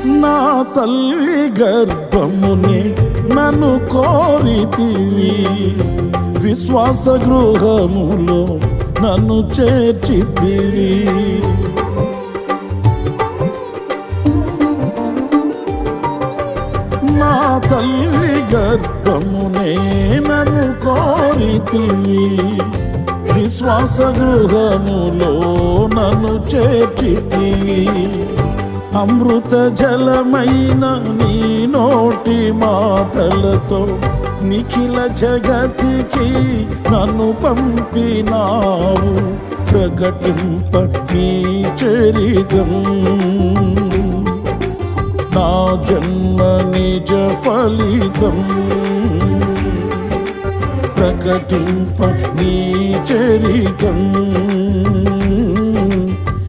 నా తల్లి గర్భమునే నన్ను కోరితివి, విశ్వాస గృహములో నన్ను చేర్చితివి. నా తల్లి గర్భమునే నన్ను కోరితివి, విశ్వాస గృహములో నన్ను చేర్చితివి. అమృత జలమైన నీ నోటి మాటలతో నిఖిల జగతికి నన్ను పంపినావు. ప్రకటింప నీ చరితం, నా జన్మ నిజ ఫలితం. ప్రకటింప నీ చరితం.